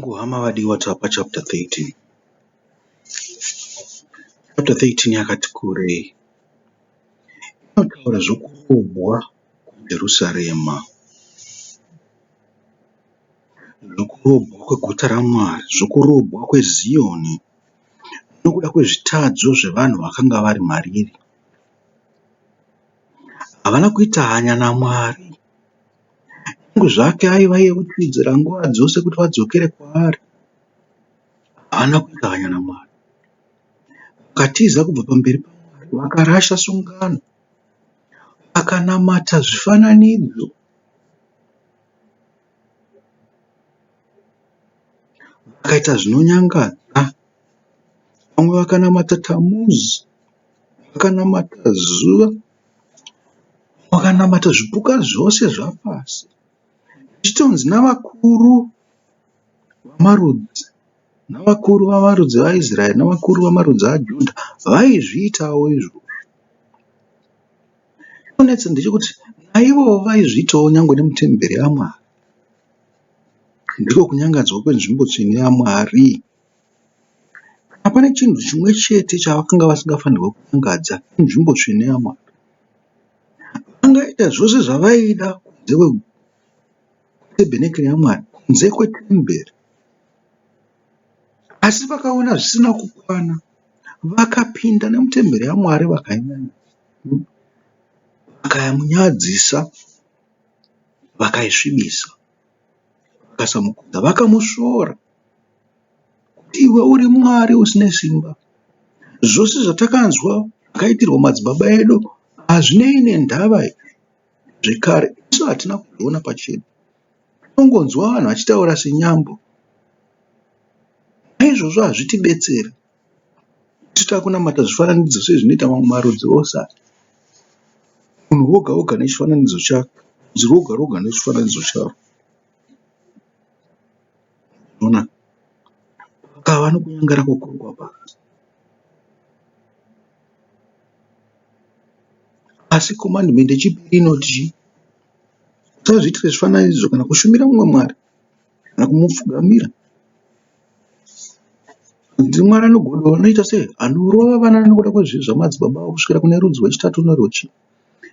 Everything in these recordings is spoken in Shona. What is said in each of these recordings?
Vangu hama vadiwa tapa chapter 13. Chapter 13 yakati kurei. Inotaura zvokurobwa kuJerusarema. Zvokurobwa kweguta raMwari, zvokurobwa kweZioni, nokuda kwezvitadzo zvevanhu vakanga vari mariri. Havana kuita hanya naMwari. Nyange zvake aivayeuchidzira nguva dzose kuti vadzokere kwaari, havana kuita hanya naMwari. Vakatiza kubva pamberi paMwari, vakarasha sungano, vakanamata zvifananidzo, vakaita zvinonyangadza. Vamwe vakanamata Tamuzi, vakanamata zuva, vakanamata zvipuka zvose zvapasi. Zvichitonzi navakuru vamarudzi, navakuru vamarudzi vaIsraeri, navakuru vamarudzi aJudha vaizviitawo izvozvo. Chinonetsa ndechekuti naivowo vaizviitawo nyangwe nemutemberi yaMwari. Ndiko kunyangadzwa kwenzvimbo tsvene yaMwari. Kana pane chinhu chimwe chete chavakanga vasingafanirwa kunyangadza, inzvimbo tsvene yaMwari. Vangaita zvose zvavaida kunze kwetebhenekeri yaMwari, kunze kwetemberi. Asi vakaona zvisina kukwana, vakapinda nemutemberi yaMwari vakayamunyadzisa, vakaisvibisa, vakasamukudza, vakamusvora kuti iwe uri Mwari usine simba. Zvose zvatakanzwa zvakaitirwa madzibaba edu hazvinei nendava zvekare, isu hatina kuzviona pachedu. Tinongonzwa vanhu vachitaura senyambo. Naizvozvo hazvitibetseri kuti takunamata zvifananidzo sezvinoita mamwe marudzi ose. Munhu woga woga nechifananidzo chake, rudzi rwoga roga nechifananidzo charo. Unoona, pakava nokunyangara kukuru kwabasa. Asi komandimende yechipiri inoti usazviitire zvifananidzo kana kushumira mumwe Mwari kana kumupfugamira. Ndi Mwari anogodawo anoita sei? Anorova vana nokuda kwezvivi zvamadzibaba avo kusvikira kune rudzi rwechitatu nerwechina.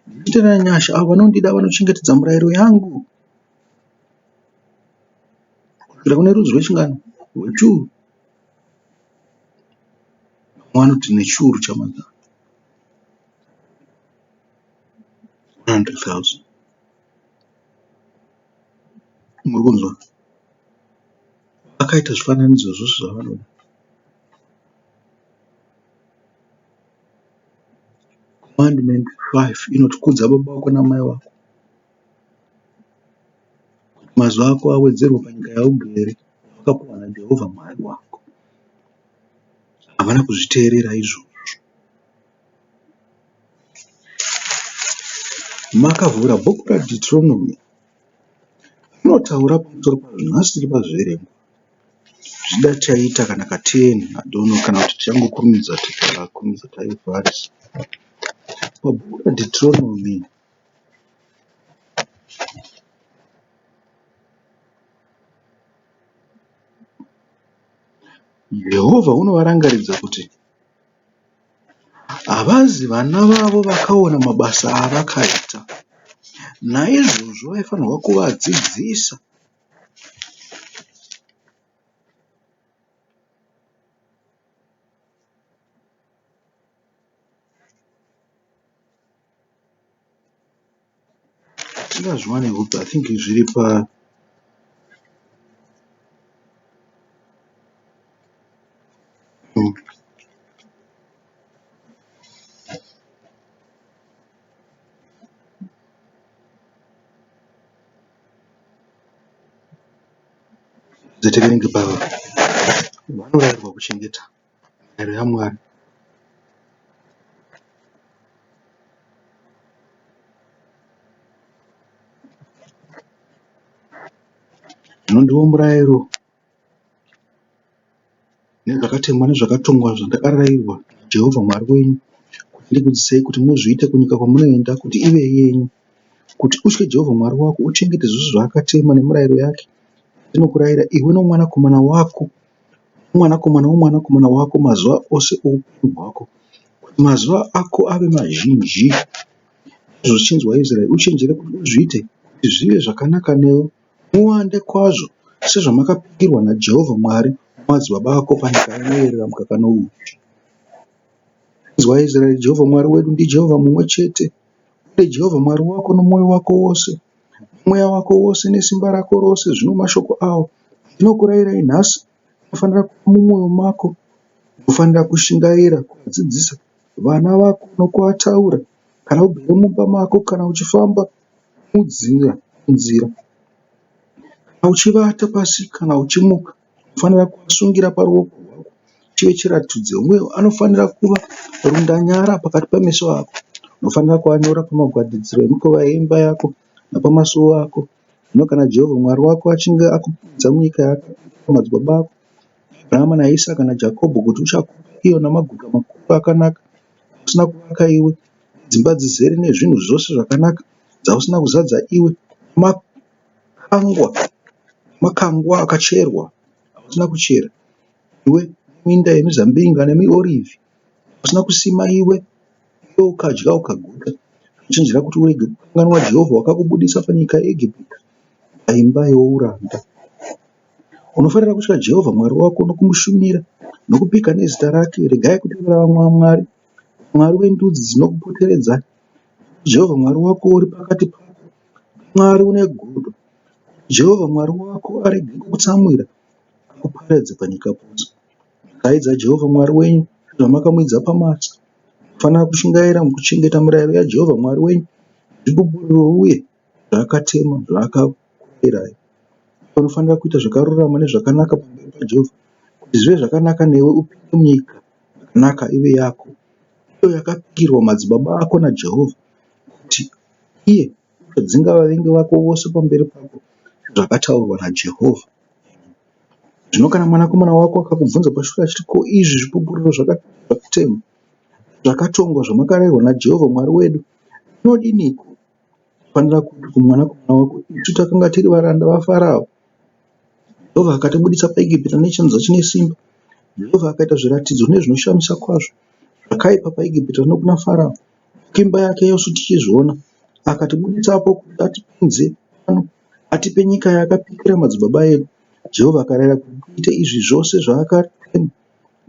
Ndichitera nyasha avo vanondida vanochengetedza murayiro yangu kusvikira kune rudzi rwechingano rwechiuru. Vanoti nechiuru chamazana 100,000. Muri kunzwa? Vakaita zvifananidzo zvose zvavanoda. Commandment 5 inoti kudza baba vako namai vako, kuti mazuva ako awedzerwe panyika yaugere wakapiwa naJehovha Mwari wako. Havana kuzviteerera izvozvo. Makavhura bhuku raDheuteronomy, rinotaura pamusoro pazvo. Nhasi tiri pazviverengwa. Zvida chaita kana ka10 adhono, kana kuti tichangokurumidza tikakurumidza taivharisa. Pabhuku raDheuteronomy Jehovha unovarangaridza kuti havazi vana vavo vakaona mabasa avakaita, naizvozvo vaifanirwa kuvadzidzisa. Tingazviwane hupi, I think zviri pa zetekerenge pava. Vanorayirwa kuchengeta mirayiro yaMwari. Ndiwo murayiro nezvakatemwa nezvakatongwa zvandakarayirwa naJehovha Mwari wenyu kuti ndikudzidzisei kuti muzviite kunyika kwamunoenda kuti ive yenyu, kuti utye Jehovha Mwari wako, uchengete zvose zvaakatema nemurayiro yake, Ndinokurayira iwe nomwanakomana wako, mwanakomana wako mazuva ose oupenyu hwako, kuti mazuva ako ave mazhinji. Zvichinzi waIsraeri, uchenjere kuti uzviite kuti zvive zvakanaka newe, muwande kwazvo sezvamakapikirwa naJehovha Mwari wamadzibaba ako panyika inoyerera mukaka nouchi. Zvichinzi waIsraeri, Jehovha Mwari wedu ndiJehovha mumwe chete. Ude Jehovha Mwari wako nomwoyo wako wose, mweya wako wose, nesimba rako rose. Zvino mashoko awo ndinokurayirai nhasi unofanira kuva mumwoyo mako. Unofanira kushingaira kuvadzidzisa vana vako nokuvataura kana ugere mumba mako, kana uchifamba nzira, kana uchivata pasi, kana uchimuka. Unofanira kuvasungira paruoko rwako chive chiratidzo, uye anofanira kuva rundanyara pakati pameso ako. Unofanira kuvanyora pamagwatidziro emikova yeimba yako napamasuo ako. Zvino kana Jehovha Mwari wako achinge akupinza munyika yaakapa madzibaba ako Abhurahama naIsaka naJakobho kuti uchakupa iyo namaguta makuru akanaka usina kuvaka iwe, dzimba dzizere nezvinhu zvose zvakanaka dzausina kuzadza iwe, makangwa akacherwa hausina kuchera iwe, minda yemizambiringa nemiorivhi hausina kusima iwe, ukadya ukaguta. Uchenjera kuti urege kukanganwa Jehovha wakakubudisa panyika yeIjipiti, paimba youranda. Unofanira kutya Jehovha Mwari wako nokumushumira nokupika nezita rake. Regai kutevera vamwe vamwari, Mwari wendudzi dzinokupoteredza. Jehovha Mwari wako uri pakati pako, Mwari une godo. Jehovha Mwari wako arege kukutsamwira, akuparadze panyika pose. Kaidza Jehovha Mwari wenyu zvamakamwidza pamasa. Munofanira kushingaira mukuchengeta mirayiro yaJehovha Mwari wenyu, zvibhubhuriro uye zvaakatema zvaakakurayirai. Unofanira kuita zvakarurama nezvakanaka pamberi paJehovha, kuti zvive zvakanaka newe, upinde munyika yakanaka ive yako, iyo yakapikirwa madzibaba ako naJehovha, kuti iye uchadzinga vavengi vako vose pamberi pako, zvakataurwa naJehovha. Zvino kana mwanakomana wako akakubvunza pashure achiti, ko, izvi zvibhubhuriro zvakutema zvakatongwa zvamakarayirwa naJehovha Mwari wedu inodiniko? Unofanira kuti kumwanakomana wako, isu takanga tiri varanda vaFarao. Jehovha akatibudisa paIjipiti nechanza chine simba. Jehovha akaita zviratidzo nezvinoshamisa kwazvo zvakaipa paIjipiti nokuna Farao, imba yake yose tichizviona. Akatibuditsapo kuti atipinze pano, atipe nyika yaakapikira madzibaba edu. Jehovha akarayira kuti tiite izvi zvose zvaakatema.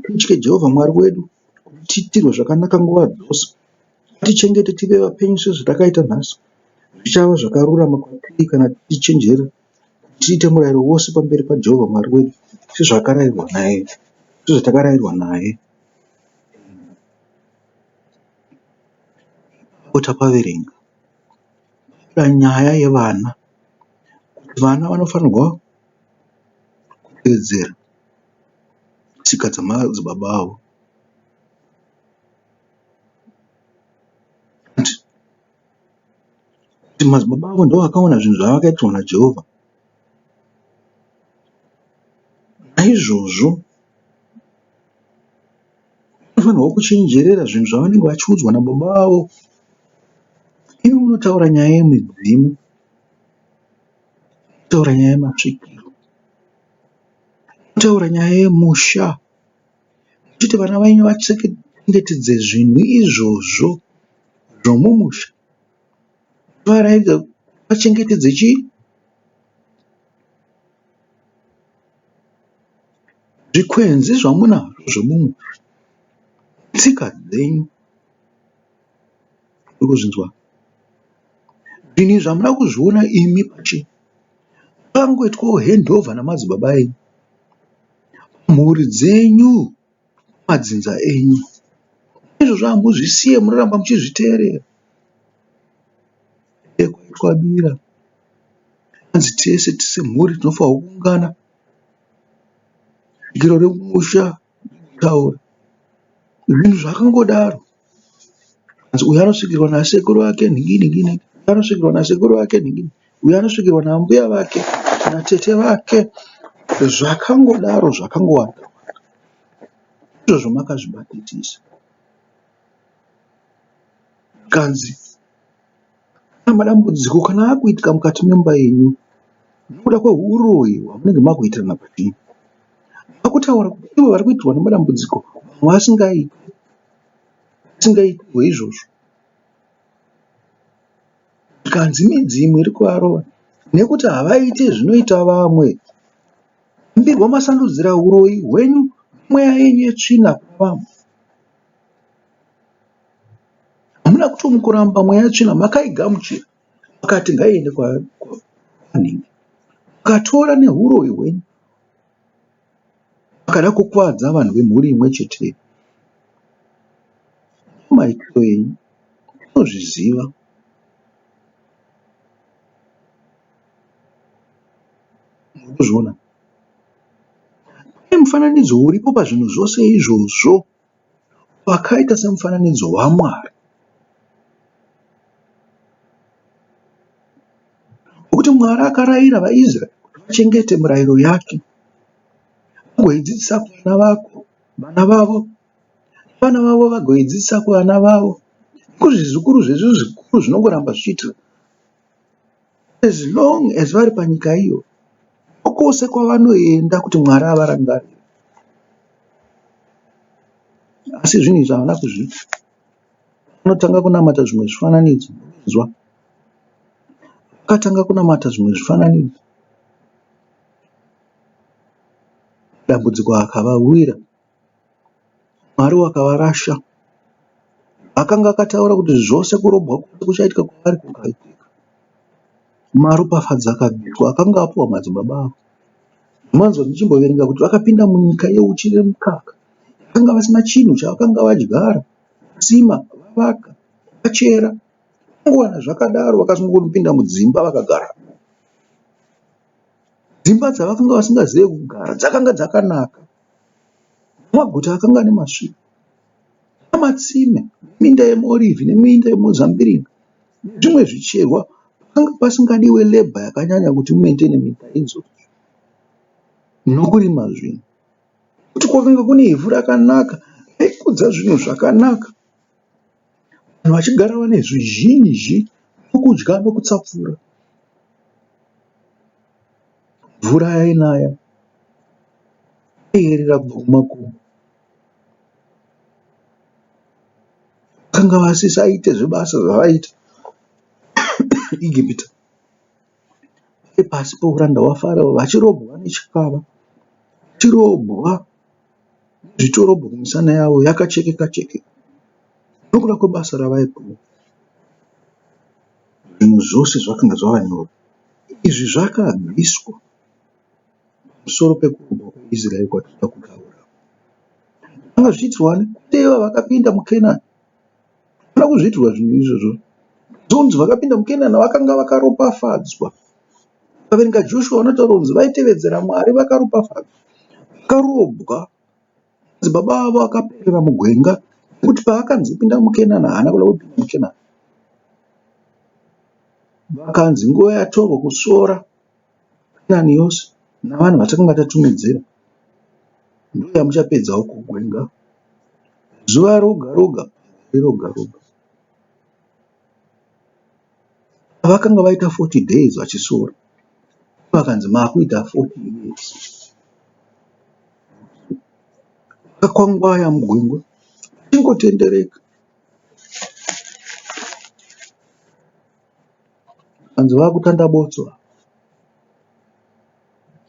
Titye Jehovha Mwari wedu, kuti tiitirwe zvakanaka nguva dzose. Tichengete tive vapenyu sezvatakaita nhasi. Zvichava zvakarurama kwatiri kana tichenjera tiite murayiro wose pamberi paJehovha Mwari wedu sezvatakarayirwa naye. Tapaverenga nyaya yevana, kuti vana vanofanirwa kuteedzera tsika dzamadzibaba avo. Kuti madzibaba avo ndo vakaona zvinhu zvavakaitirwa naJehovha. Naizvozvo vanofanirwa kuchenjerera zvinhu zvavanenge vachiudzwa nababa vavo. Iwe unotaura nyaya yemidzimu, unotaura nyaya yemasvikiro, unotaura nyaya yemusha, uchiti vana venyu vachengetedze zvinhu izvozvo zvomumusha. Varayidza vachengetedze chii? Zvikwenzi zvamunazvo zvomumusha, tsika dzenyu. Urikuzvinzwa? Zvinhu zvamuna kuzviona imi pachenyu vangoitwawo hendovha namadzibaba enyu, mhuri dzenyu, madzinza enyu. Izvozvo hamuzvisiye, munoramba muchizviteerera. Kwaitwabira hanzi tese semhuri tinofanirwa kuungana giro remusha taura zvinhu zvakangodaro. Hanzi uyu anosvikirwa nasekuru wake nhingi, uyu anosvikirwa nasekuru wake nhingi, uyu anosvikirwa nambuya vake natete vake. Zvakangodaro, zvakangowanda. Izvozvo makazvibatikisa. Kanzi madambudziko kana akuitika mukati memba yenyu, nokuda kweuroyi hwamunenge makuitirana pachino. Makutaura kuti ivo vari kuitirwa nemadambudziko vamwe asingaitwe izvozvo. Zvikanzi midzi imwe iri kuvarova nekuti havaiti zvinoita vamwe. Mbirwa masandudzira uroyi hwenyu mweya yenyu yetsvina kuna vamwe. Hamuna kutomukuramba mweya yetsvina, makaigamuchira makati ngaiende kwaningi. Mukatora neuroyi hwenyu makada kukuvadza vanhu vemhuri imwe chete. Maitiro enyu tinozviziva. Murikuzviona? Pane mufananidzo uripo pazvinhu zvose izvozvo wakaita semufananidzo waMwari. Nokuti Mwari akarayira vaIsraeri kuti vachengete mirayiro yake, vagoidzidzisa kuvana vavo, vana vavo vagoidzidzisa kuvana vavo, kuzvizukuru zvezvo zvikuru zvinongoramba zvichiitira as long as vari panyika iyo, kwose kwavanoenda kuti Mwari avarangarire. Asi zvinhu izvi havana kuzviita. Vanotanga kunamata zvimwe zvifananidzo. Vakatanga kunamata zvimwe zvifananidzo, dambudziko akavawira, Mwari wakavarasha. Akanga akataura kuti zvose kurobwa kwose kuchaitika kwavari kungaitika. Maropafadzi akabviswa akanga apuwa madzibaba avo. Mwanzo ndichimboverenga kuti vakapinda munyika yeuchi nemukaka. Vakanga vasina chinhu chavakanga vadyara, vasima, vavaka, vachera. Vangowana zvakadaro vakazongopinda mudzimba vakagara. Dzimba dzavakanga vasingazivi kugara dzakanga dzakanaka. Maguta akanga ane masvingo, namatsime, minda yemuorivhi neminda yemuzambiringa nezvimwe zvicherwa. Pakanga pasingadiwe lebha yakanyanya kuti mumeitene minda idzodzo nokurima zvinhu. Kuti kwakanga kune ivhu rakanaka, aikudza zvinhu zvakanaka. Vanhu vachigara vane zvizhinji nokudya nokutsapfura. Mvura yainaya yaiyerera kubva kumakomo. Vakanga vasisaite zvebasa zvavaita. Igupita vari pasi peuranda hwaFarao vachirobwa nechikava, vachirobwa nezvitorobho kumisana yavo yakachekeka chekeka nokuda kwebasa ravaipuwa. Zvinhu zvose zvakanga zvavanyora. Izvi zvakabviswa pamusoro pekurobwa kweIsraeri kwatinoda kutaura. Zvanga zvichiitirwa nekutewa vakapinda muKenani. Havana kuzviitirwa zvinhu izvozvo. Dzonzi vakapinda muKenani vakanga vakaropafadzwa. Ukaverenga Joshua unotaura kunzi vaitevedzera Mwari vakaropafadzwa, vakarobwa. Madzibaba avo akaperera mugwenga nekuti paakanzi pinda muKenani haana kuda kupinda muKenani. Vakanzi nguva yatorwa kusora Kenani yose navanhu vatakanga tatumidzira, ndiyo yamuchapedzawo kugwenga. Zuva roga roga roga roga. Vakanga vaita 40 days vachisora. Vakanzi makuita 40 years. Vakakwangwaya mugwengwa vachingotendereka. Vanzi vakutandabotswa,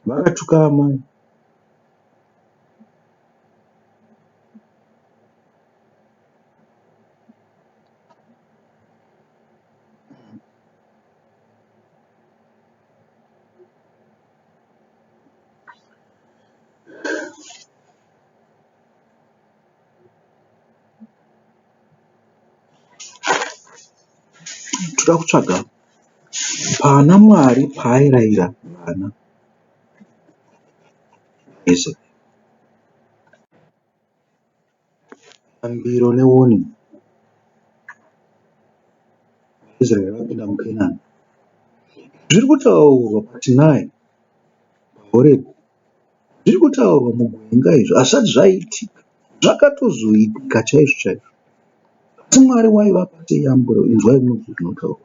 vakatuka amai. Toda kutsvaga pana Mwari paairayira vana Israeri. Mbiro newarning. Israeri vapinda muKenani. Zviri kutaurwa pa9 paHorebhi. Zviri kutaurwa mugwenga izvo hazvisati zvaitika. Zvakatozoitika chaizvo chaizvo. Asi Mwari waiva paseyamburo. Inzwai munhu zvinotaurwa.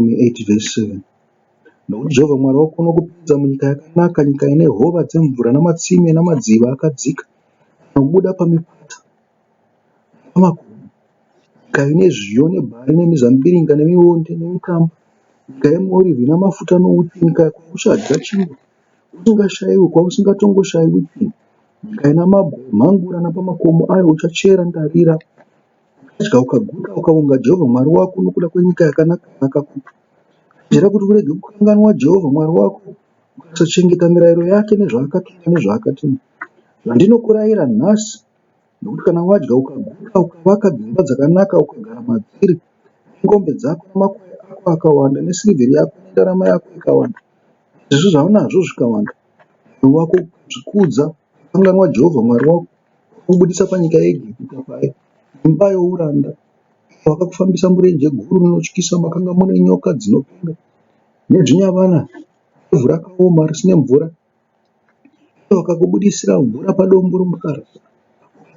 Deuteronomy 8:7. Nokuti Jehovha Mwari wako unokupinza munyika yakanaka, nyika ine hova dzemvura namatsime namadziva akadzika anobuda pamipata pamakomo, nyika ine zviyo nebhari nemizambiringa nemionde nemikamba, nyika yemuorivhi namafuta nouchi, nyika kwauchadya chingwa usingashayiwi, kwausingatongoshayiwi chinhu, nyika ina mabwe emhangura napamakomo ayo uchachera ndarira, uchadya ukaguta ukaonga Jehovha Mwari wako nokuda kwenyika yakanaka yakakupa. Chenjera kuti urege kukanganwa Jehovha Mwari wako ukasachengeta mirayiro yake nezvaakatonga nezvaakatema zvandinokurayira nhasi, nokuti kana wadya ukaguta ukavaka dzimba dzakanaka ukagara madziri ngombe dzako namakwai ako akawanda nesirivheri yako nendarama yako ikawanda, izvi zvaunazvo zvikawanda, mwoyo wako ukazvikudza ukanganwa Jehovha Mwari wako wakubudisa panyika yeIjipita paye imba youranda, wakakufambisa murenje guru rinotyisa, makanga mune nyoka dzinopinda nedzvinyavana nevhu rakaoma risina mvura, wakakubudisira mvura padombo romukarasi,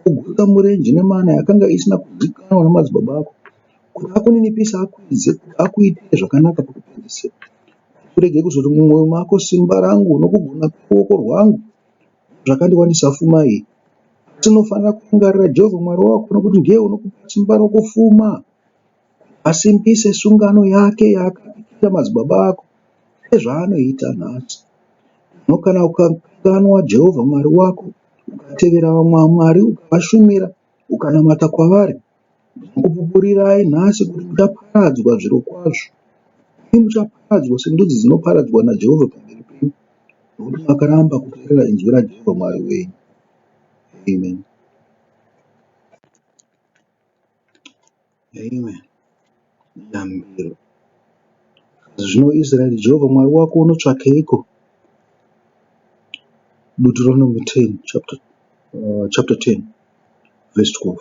wakakugutsa murenje nemana yakanga isina kuzikanwa namadzibaba ako, kuti akuninipisa akuidze kuti akuitire zvakanaka pakupedzisira. Urege kuzoti mumwoyo mako simba rangu nokugona kworuoko rwangu zvakandiwanisa pfuma iyi. Asi unofanira kurangarira Jehovha Mwari wako, nokuti ndiye unokupa simba rokufuma, asimbise sungano yake yaakapikira madzibaba ako sezvaanoita nhasi. No kana ukakanganwa Jehovha Mwari wako ukatevera vamwe vamwari ukavashumira ukanamata kwavari, ndinokupupurirai nhasi kuti muchaparadzwa zviro kwazvo. Imi muchaparadzwa sendudzi dzinoparadzwa naJehovha pamberi penyu, nokuti makaramba kuteerera inzwi raJehovha Mwari wenyu. Amen. Amen. Yambiro. Zvino Israeri, Jehovha Mwari wako unotsvakeiko? Deuteronomy 10, chapter 10, verse 12.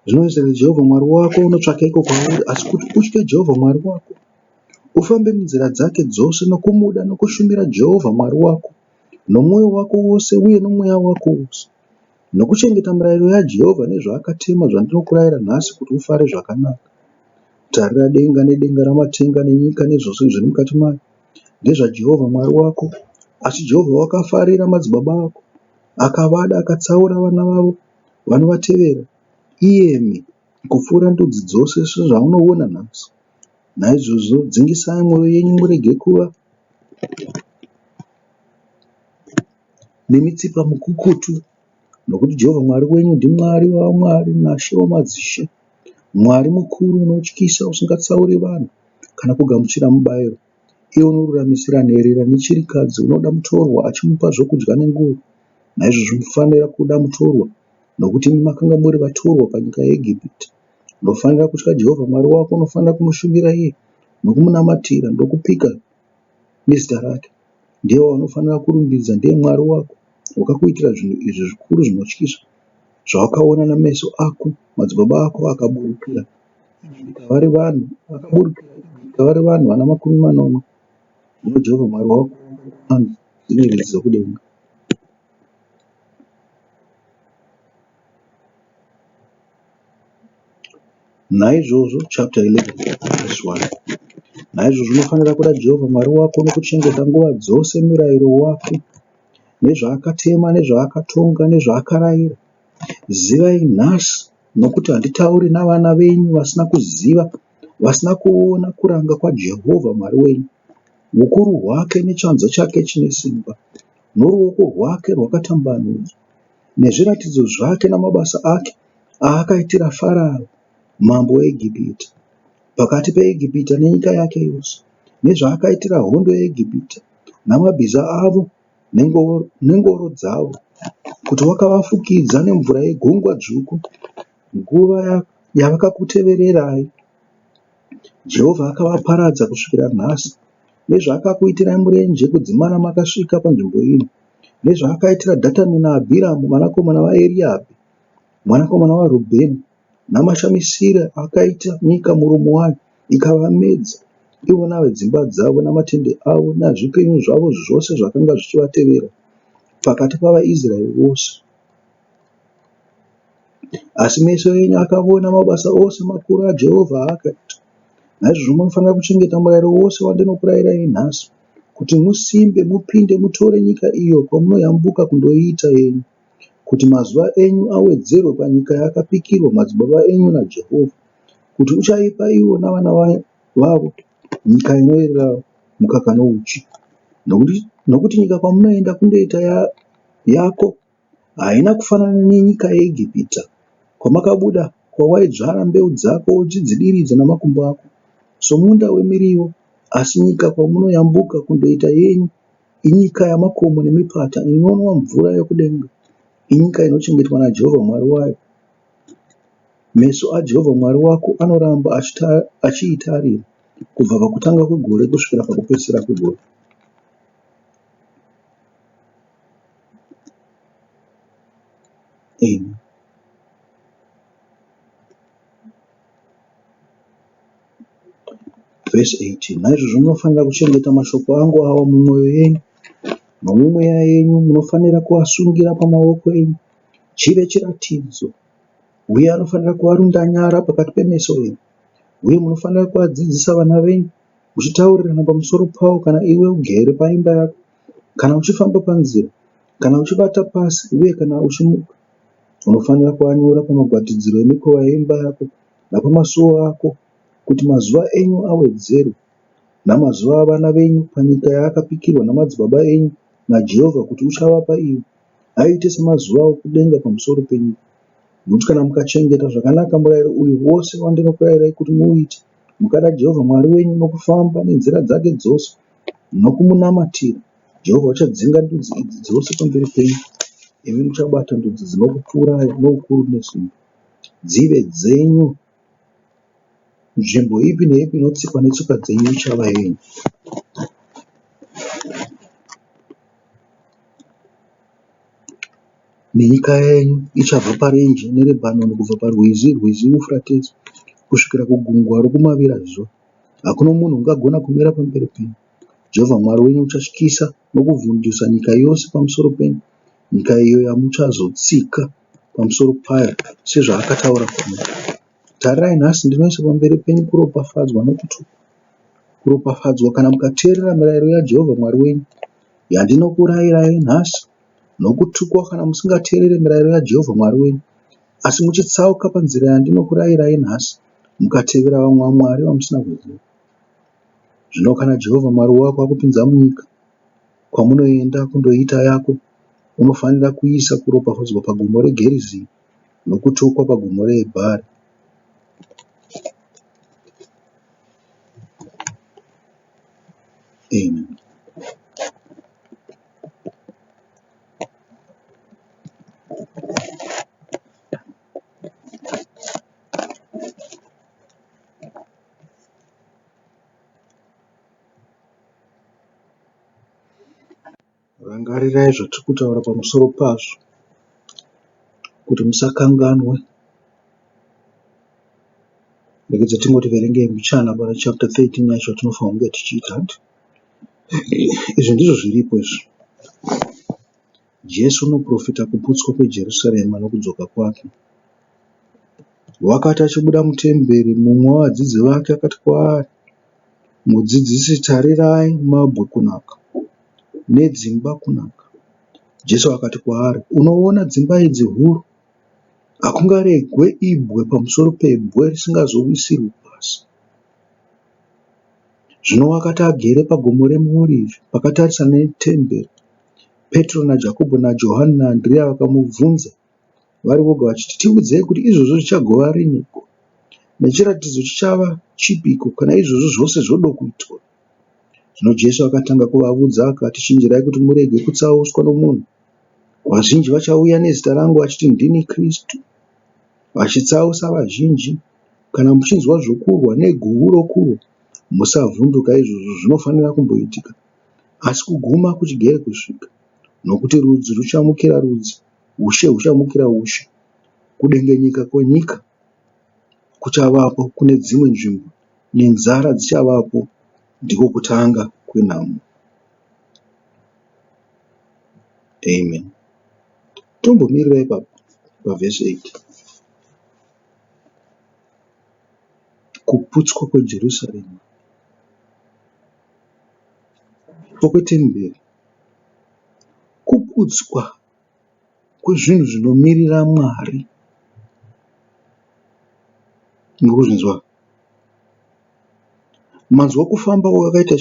Zvino Israeri, Jehovha Mwari wako unotsvakeiko kwauri, asi kuti utye Jehovha Mwari wako, ufambe munzira dzake dzose nokumuda nokushumira Jehovha Mwari wako nomwoyo wako wose uye nomweya wako wose, nokuchengeta mirayiro yaJehovha nezvaakatema zvandinokurayira nhasi kuti ufare zvakanaka. Tarira, denga nedenga ramatenga nenyika nezvose zviri mukati mayo ndezvaJehovha Mwari wako, asi Jehovha wakafarira madzibaba ako, akavada akatsaura vana vavo vanovatevera, iyemi kupfuura ndudzi dzose sezvaunoona nhasi. Naizvozvo dzingisai mwoyo yenyu murege kuva nemitsipa mukukutu, nokuti Jehovha Mwari wenyu ndiMwari wavamwari naShe wamadzishe, Mwari mukuru unotyisa, usingatsauri vanhu kana kugamuchira mubayiro. Iye unoruramisira nherera nechirikadzi, unoda mutorwa achimupa zvokudya nenguo. Naizvozvo munofanira kuda mutorwa, nokuti imi makanga muri vatorwa panyika yeIjipita. Unofanira kutya Jehovha Mwari wako, unofanira kumushumira iye nokumunamatira ndokupika nezita rake. Ndiye waunofanira kurumbidza, ndiye Mwari wako wakakuitira zvinhu izvi zvikuru zvinotyisa zvawakaona nameso ako madzibaba ako akaburukira vari vanhu vana makumi manomwe. Zvino Jehovha Mwari wako dzineredzi kudenga. Naizvozvo, chapter 11 verse 1. Naizvozvo unofanira kuda Jehovha Mwari wako nokuchengeta nguva dzose mirayiro wake nezvaakatema nezvaakatonga nezvaakarayira. Zivai nhasi, nokuti handitauri navana venyu vasina kuziva, vasina kuona kuranga kwaJehovha Mwari wenyu, ukuru hwake nechanza chake chine simba, noruoko rwake rwakatambanudzwa, nezviratidzo zvake namabasa ake aakaitira Farao mambo weIjipita pakati peIjipita nenyika yake yose, nezvaakaitira hondo yeIjipita namabhiza avo nengoro dzavo, kuti wakavafukidza nemvura yegungwa dzvuku nguva yavakakutevererai. Jehovha akavaparadza kusvikira nhasi, nezvaakakuitirai murenje kudzimara makasvika panzvimbo ino, nezvaakaitira Dhatani naAbhiramu vanakomana vaEriabhi mwanakomana waRubheni, namashamisire akaita nyika muromo wayo ikavamedza ivo navedzimba dzavo namatende avo nazvipenyu zvavo zvose zvakanga zvichivatevera pakati pavaIsraeri vose. Asi meso enyu akaona mabasa ose makuru aJehovha aakaita, Naizvozvo munofanira kuchengeta murayiro wose wandinokurayirai nhasi, kuti musimbe, mupinde, mutore nyika iyo kwamunoyambuka kundoiita yenyu, kuti mazuva enyu awedzerwe panyika yakapikirwa madzibaba enyu naJehovha, kuti uchaipa ivo navana vavo nyika inoyerera mukaka nouchi. Nokuti nyika kwamunoenda kundoita yako haina kufanana nenyika yeIjipita, kwamakabuda, kwawaidzvara mbeu dzako uchidzidiridza namakumbo ako somunda wemiriwo. Asi nyika kwamunoyambuka kundoita yenyu inyika yamakomo nemipata, inonwa mvura yokudenga, inyika inochengetwa naJehovha Mwari wayo. Meso aJehovha Mwari wako anoramba achiitarira kubva pakutanga kwegore kusvikira pakupedzisira kwegore. Amen. Verse 18. Naizvozvo munofanira kuchengeta mashoko angu ava mumwoyo yenyu nomumweya yenyu, munofanira kuasungira pamaoko enyu, chive chiratidzo, uye anofanira kuarunda nyara pakati pemeso enyu. Uye munofanira kuadzidzisa vana venyu, uchitaurirana pamusoro pawo kana iwe ugere paimba yako, kana uchifamba panzira, kana uchibata pasi, uye kana uchimuka. Unofanira kuanyora pamagwatidziro emikova yeimba yako napamasuo ako, kuti mazuva enyu awedzerwe, namazuva avana venyu panyika yaakapikirwa namadzibaba enyu naJehovha kuti uchavapa ivo, aite semazuva okudenga pamusoro penyika. Nokuti kana mukachengeta zvakanaka murayiro uyu wose wandinokurayirai kuti muuite, mukada Jehovha Mwari wenyu nokufamba nenzira dzake dzose nokumunamatira, Jehovha uchadzinga ndudzi idzi dzose pamberi penyu, imi muchabata ndudzi dzinokupfuurai noukuru nesimba, dzive dzenyu. Nzvimbo ipi neipi inotsikwa netsoka dzenyu ichava yenyu. Nenyika yenyu ichabva parenje neRebhanoni, kubva parwizi Yufuratesi kusvikira kugungwa rokumavirariro. Hakuna munhu ungagona kumira pamberi penyu. Jehovha Mwari wenyu uchatyisa nokuvhundutsa nyika yose pamusoro penyu, nyika iyo yamuchazotsika pamusoro payo sezvaakataura kwamuri. Tarirai, nhasi ndinoisa pamberi penyu kuropafadzwa nokutukwa. Kuropafadzwa kana mukateerera mirayiro yaJehovha Mwari wenyu yandinokurayirai nhasi, nokutukwa kana musingateerere mirayiro yaJehovha Mwari wenyu, asi muchitsauka panzira yandinokurayirai nhasi, mukatevera vamwe vamwari vamusina kuziva. Zvino kana Jehovha Mwari wako akupinza munyika kwamunoenda kundoita yako, unofanira kuisa kuropafadzwa pagomo reGerizimu nokutukwa pagomo reEbhari. Amen. Rangarirai zvatiri kutaura pamusoro pazvo kuti musakanganwe. Rekedza tingoti verengei Muchana bara chapter 13 yacho tinofanira kunge tichiita. Izvi ndizvo zviripo izvi. Jesu unoprofita kuputswa kweJerusarema nokudzoka kwake. Wakati achibuda mutemberi, mumwe wavadzidzi vake akati kwaari, mudzidzisi, tarirai mabwe kunaka nedzimba kunaka. Jesu akati kwaari, unoona dzimba idzi huru? Hakungaregwe ibwe pamusoro pebwe risingazowisirwi pasi. Zvino wakati agere pagomo remuorivhi pakatarisana netemberi, Petro naJakobho naJohani naAndirea vakamubvunza vari voga vachiti, tiudzei kuti izvozvo zvichagova riniko? Nechiratidzo chichava chipiko kana izvozvo zvose zvodo kuitwa? Zvino Jesu akatanga kuvabvunza akati, chenjerai kuti murege kutsauswa nomunhu. Vazhinji vachauya nezita rangu vachiti, ndini Kristu, vachitsausa vazhinji. Kana muchinzwa zvokurwa neguhu rokurwa, musavhunduka. Izvozvo zvinofanira kumboitika, asi kuguma kuchigere kusvika. Nokuti rudzi ruchamukira rudzi, ushe huchamukira ushe, kudengenyeka kwenyika kuchavapo kune dzimwe nzvimbo, nenzara dzichavapo, ndiko kutanga kwenhamo. Amen. Tombomirirai pavhesi 8. kuputswa kweJerusarema, kwetemberi, kuputswa kwezvinhu zvinomirira Mwari. Murikuzvinzwa? Manzwi okufamba kwakaita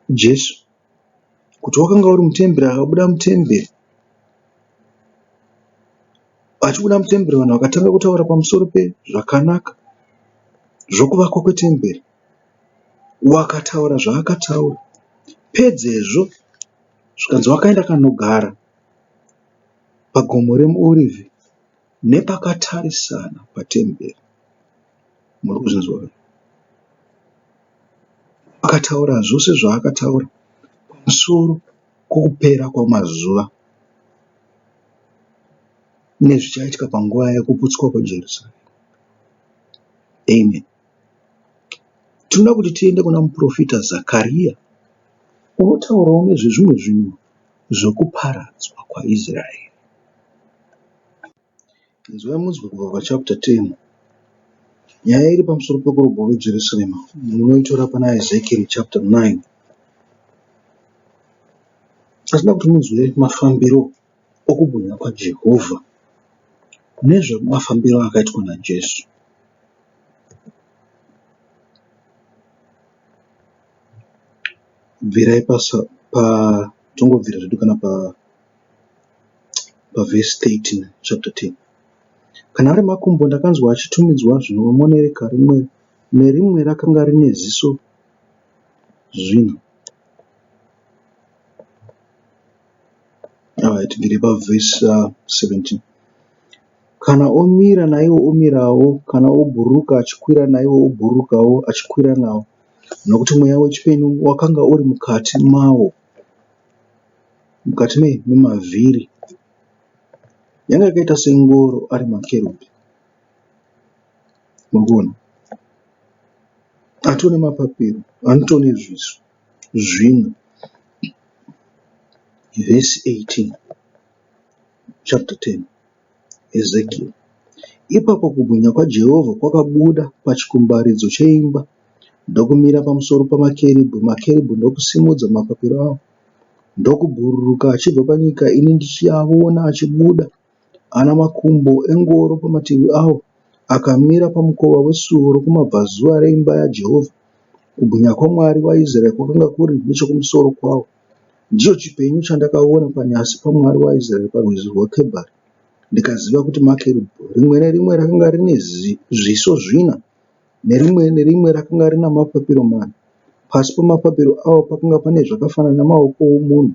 Jesu, kuti wakanga uri mutemberi, akabuda mutemberi. Achibuda mutemberi, vanhu vakatanga kutaura pamusoro pezvakanaka zvokuvakwa kwetemberi. Wakataura zvaakataura. Pedzezvo zvikanzi wakaenda kanogara pagomo remuorivhi nepakatarisana patemberi. Muri kuzvinzwa? Akataura zvose zvaakataura pamusoro kwokupera kwamazuva nezvichaitika panguva yekuputswa kweJerusarema. Amen. Tinoda kuti tiende kuna muprofita Zakariya unotaurawo nezvezvimwe zvinhu zvokuparadzwa kwaIsraeri. Inzwai munzwe kubva pachapta 10. Nyaya iri pamusoro pekurobwa kweJerusarema munoitora pana Ezekieri chapter 9. Asina kuti munzwe mafambiro okubwinya kwaJehovha nezvemafambiro akaitwa naJesu. Bvirai tongobvira zvedu kana pavhesi 13 chapter 10. Kana ari makumbo ndakanzwa achitumidzwa zvinomonereka rimwe nerimwe rakanga rine ziso zvino. Tibvire pavhesi 17. Kana omira naiwo omirawo, kana obhuruka achikwira naiwo obhurukawo achikwira nawo, nokuti mweya wechipenyu wakanga uri mukati mawo, mukati memavhiri. Yanga yakaita sengoro ari makerubhi. Murikuona? Atone mapapiro, anotone zviso zvino. Vhesi 18 chapter 10 Ezekiel. Ipapo kubwinya kwaJehovha kwakabuda pachikumbaridzo cheimba ndokumira pamusoro pamakerubhi. Makerubhi ndokusimudza mapapiro avo, ndokubhururuka achibva panyika. Ini ndichiaona achibuda, ana makumbo engoro pamativi avo, akamira pamukova wesuo rokumabvazuva reimba yaJehovha. Kubwinya kwaMwari waIsraeri kwakanga kuri nechekumusoro kwavo. Ndicho chipenyu chandakaona panyasi paMwari waIsraeri parwizi rweKebhari. Ndikaziva kuti makerubhi rimwe nerimwe rakanga rine zviso zvina, nerimwe nerimwe rakanga rina mapapiro mana. Pasi pamapapiro avo pakanga pane zvakafanana namaoko omunhu.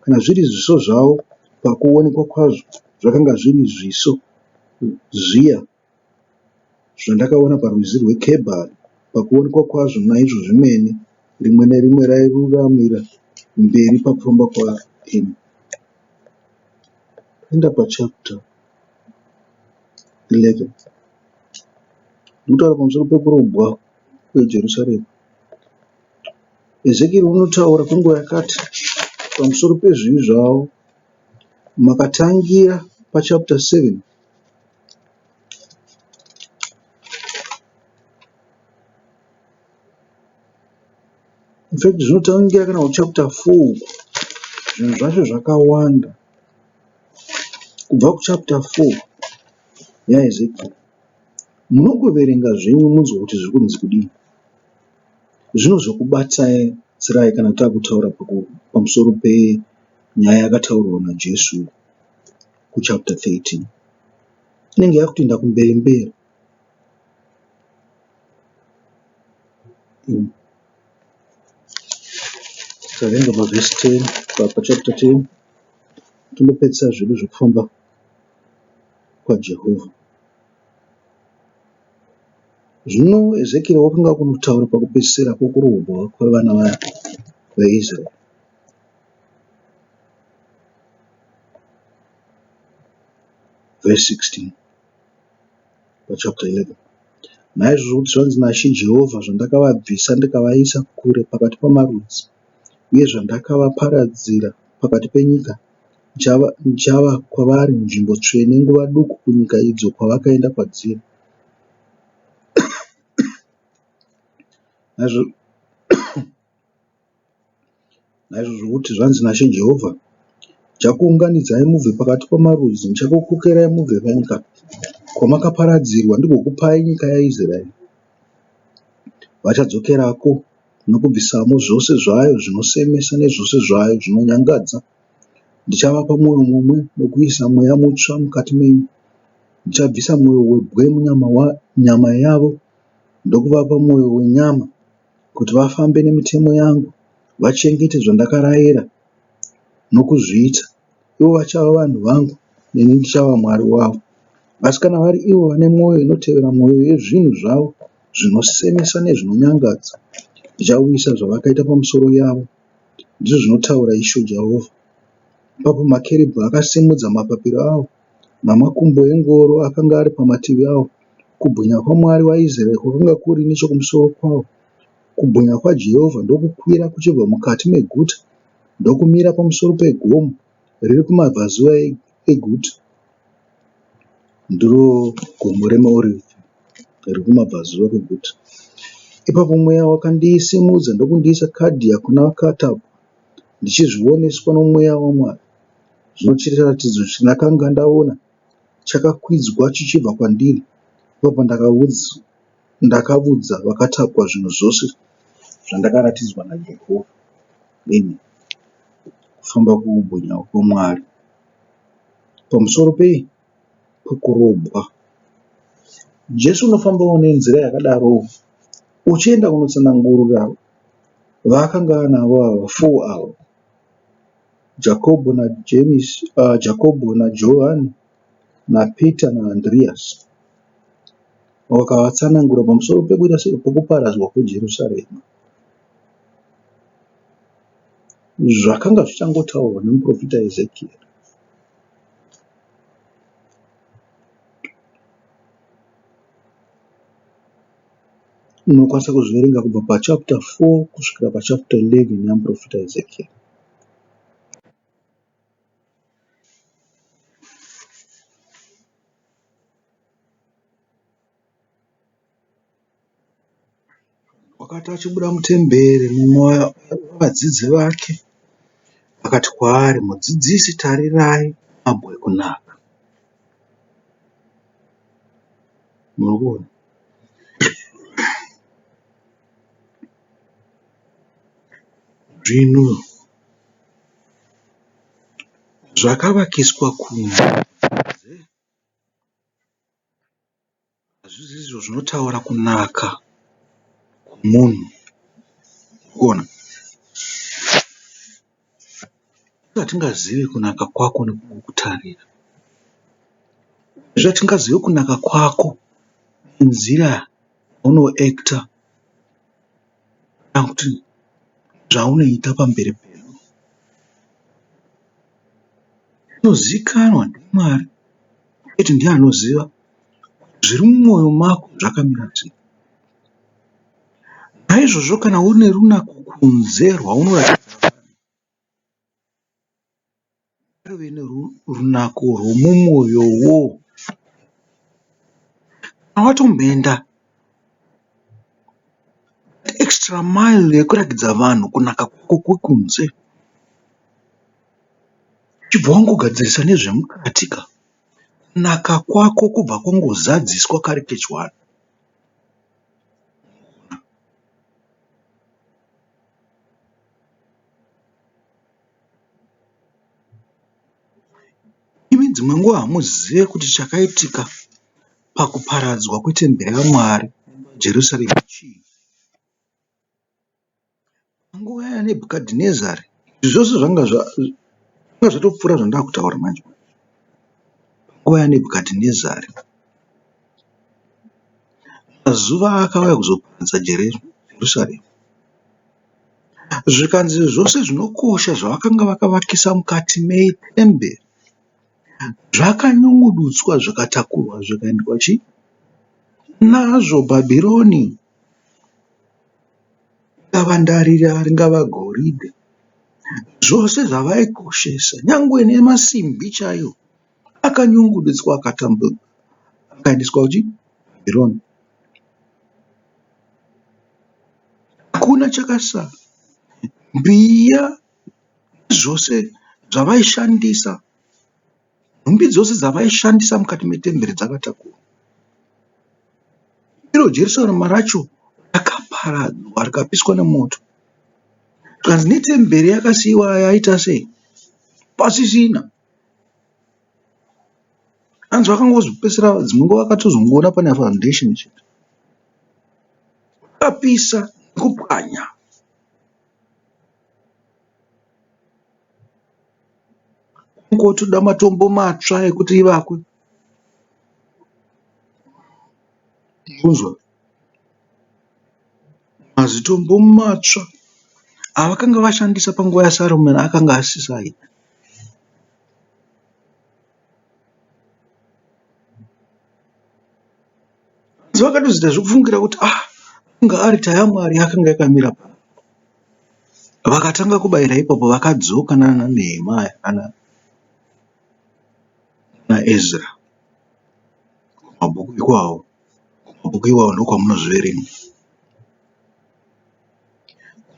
Kana zviri zviso zvavo pakuonekwa kwazvo, zvakanga zviri zviso zviya zvandakaona parwizi rweKebhari pakuonekwa kwazvo. Naizvo zvimene rimwe nerimwe rairuramira mberi pakuromba kwaro. Enda pachapter 11. Ndinotaura pamusoro pekurobwa kweJerusarema. Ezekieri unotaura kwenguva yakati pamusoro pezvivi zvavo. Makatangira pachapter 7 in fact zvinotangira kana kuchapter 4. Zvinhu zvacho zvakawanda. Kubva kuchapter 4 yaEzekieri munongoverenga zvenyu munzwa kuti zviri kunzi kudini. Zvino zvokubatsirai kana taakutaura pamusoro penyaya yakataurwa naJesu kuchapter 13. Inenge yakutoenda kumberi mberi. Tikaverenga pavhesi 10 pachapter 10 tondopedzisa zvedu zvekufamba kwaJehovha. Zvino Ezekieri wakanga kunotaura pakupedzisira kwokurobwa kwevana vaya veIsraeri. Verse 16 pachapter 11. Naizvozvo kuti zvanzi naShe Jehovha, zvandakavabvisa ndikavaisa kure pakati pamarudzi, uye zvandakavaparadzira pakati penyika, ndichava kwavari nzvimbo tsvene nguva duku kunyika idzo kwavakaenda kwadziri. Naizvozvo kuti zvanzi naShe Jehovha, ndichakuunganidzai mubve pakati pamarudzi, ndichakukokerai mubve panyika kwamakaparadzirwa ndigokupai nyika yaIsraeri. Vachadzokerako nokubvisamo zvose zvayo zvinosemesa nezvose zvayo zvinonyangadza. Ndichavapa mwoyo mumwe nokuisa mweya mutsva mukati menyu. Ndichabvisa mwoyo webwe munyama yavo ndokuvapa mwoyo wenyama, kuti vafambe nemitemo yangu, vachengete zvandakarayira nokuzviita. Ivo vachava vanhu vangu, neni ndichava Mwari wavo. Asi kana vari ivo vane mwoyo inotevera mwoyo yezvinhu zvavo zvinosemesa nezvinonyangadza, ndichauyisa zvavakaita pamusoro yavo, ndizvo zvinotaura Ishe Jehovha. Ipapo makerubhi akasimudza mapapiro avo, namakumbo engoro akanga ari pamativi avo. Kubwinya kwaMwari waIsraeri kwakanga kuri nechokumusoro kwavo. Kubwinya kwaJehovha ndokukwira kuchibva mukati meguta, ndokumira pamusoro pegomo riri kumabvazuva eguta. Ndiro gomo reMaorivhi riri kumabvazuva kweguta. Ipapo mweya wakandisimudza ndokundiisa Kadhia kuna vakatapwa, ndichizvioneswa nomweya waMwari. Zvino chiratidzo chandakanga ndaona chakakwidzwa chichibva kwandiri. Ipapo ndakavudza vakatapwa zvinhu zvose zvandakaratidzwa naJehovha. Kufamba kukubwinya kwaMwari pamusoro pekurobwa. Jesu unofambawo nenzira yakadaro uchienda kunotsanangurira vaakanga vanavo ava 4 avo, Jakobho naJohani naPeta naAndreasi. Wakavatsanangura pamusoro pekuita pokuparadzwa kweJerusarema, zvakanga zvichangotaurwa nemuprofita Ezekieri. Unokwanisa kuzviverenga kubva pachapter 4 kusvikira pachapter 11 yamuprofita Ezekieri. Wakati achibuda mutemberi, mumwe wavadzidzi vake akati kwaari, mudzidzisi, tarirai mabwe kunaka. Munoona zvinhu zvakavakiswa kunze, hazvizvo zvinotaura kunaka kwomunhu. Kuona hatingazivi kunaka kwako nekukutarira, zvatingazivi kunaka kwako nzira yaunoekta kana kuti zvaunoita pamberi pedu. Zvinozivikanwa ndiMwari, eti ndiye anoziva zviri mumwoyo mako zvakamira sei. Naizvozvo kana une runako kunze rwaunoratidza uve nerunako rwomumwoyowo. Kana watomboenda extra mile yekuratidza vanhu kunaka kwako kwekunze, chibva wangogadzirisa nezvemukatika, kunaka kwako kubva kwangozadziswa kare kechwani. Imi dzimwe nguva hamuzive kuti chakaitika pakuparadzwa kwetemberi yaMwari Jerusarema chii. Nguva yaNebhukadhinezari zvose zvanga zvatopfuura zvandava kutaura manje. Nguva yaNebhukadhinezari, mazuva akauya kuzoparadza Jerusarema, zvikanzi zvose zvinokosha zvavakanga vakavakisa mukati metemberi zvakanyungudutswa zvikatakurwa zvikaendwa nazvo Bhabhironi. Ringava ndarira, ringava goridhe, zvose zvavaikoshesa, nyangwe nemasimbi chaiwo, akanyungudutswa akaendeswa Bhabhironi. Hakuna chakasara. Mbiya zvose zvavaishandisa, nhumbi dzose dzavaishandisa mukati metemberi dzakatakurwa. Iro Jerusarema racho rakaparadzwa rikapiswa nemoto. Zvikanzi netemberi yakasiyiwa yaita sei? Pasisina. Hanzi vakangozvipesera dzimwe vakatozongoona pane foundation chete. Vakapisa nekupwanya. Kungotoda matombo matsva ekuti ivakwe. Kunzwa? Mazitombo matsva avakanga vashandisa panguva yaSaromoni akanga asisai. Vakatozita zvekufungira kuti anga arita yaMwari yakanga yakamira pano. Vakatanga kubayira ipapo, vakadzoka nana Nehemia naEzra kumabhuku ikwavo. Kumabhuku iwavo ndokwamunozviverenga.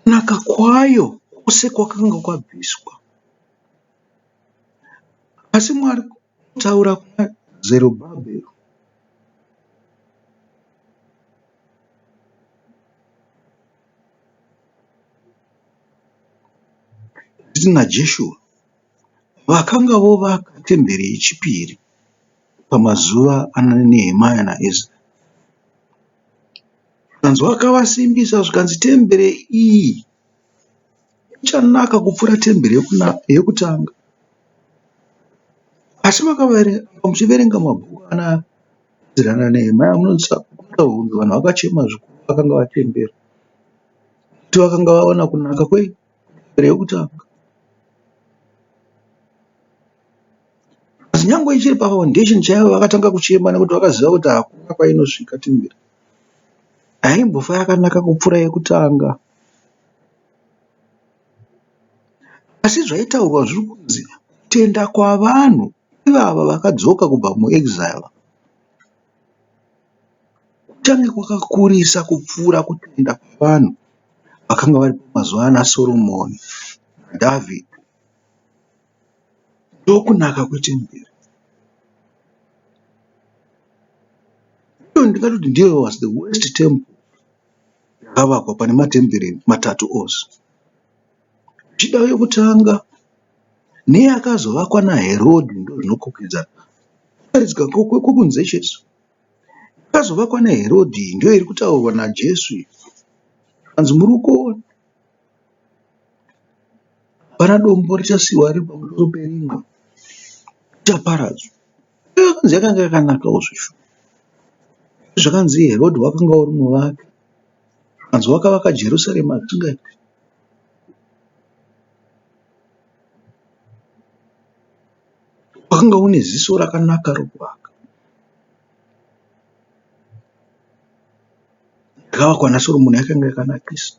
Kunaka kwayo kwose kwakanga kwabviswa. Asi Mwari kutaura kuna Zerubhabheri naJeshua vakanga vovaka temberi yechipiri pamazuva ana Nehemia naEzra. Zvikanzi vakavasimbisa zvikanzi temberi iyi ichanaka kupfuura temberi yekutanga. Asi muchiverenga mabhuku ana Ezra naNehemia munotsaunza vanhu vakachema zvikuru vakanga vatembera kuti vakanga vaona kunaka kwetemberi yekutanga. Asi nyangwe ichiri pafoundation chaivo vakatanga kuchema nekuti vakaziva kuti hakuna kwainosvika temberi. Haimbofa yakanaka kupfuura yekutanga. Asi zvaitaurwa zviri kunzi kutenda kwavanhu ivava vakadzoka kubva muexile kutange kwakakurisa kupfuura kutenda kwavanhu vakanga vari pamazuva ana Soromoni naDhavhidhi. Ndokunaka kwetemberi. Ndingatoti ndiyo was the worst temple yakavakwa pane matemberi matatu ose. Chida yekutanga neyakazovakwa naHerodhi ndozvinokokedza kutaridzika kwekunze Jesu. Yakazovakwa naHerodhi ndiyo iri kutaurwa naJesu. Hanzi muri kuona hapana dombo richasiyiwa riri pamusoro perimwe richaparadzwa. Yakanzi yakanga yakanakawo zvisho. Zvakanzi Herodhi wakanga uri muvaki. Hanzi wakavaka Jerusarema tingati. Wakanga une ziso rakanaka rokuvaka. Yakavakwa naSoromoni yakanga yakanakisa.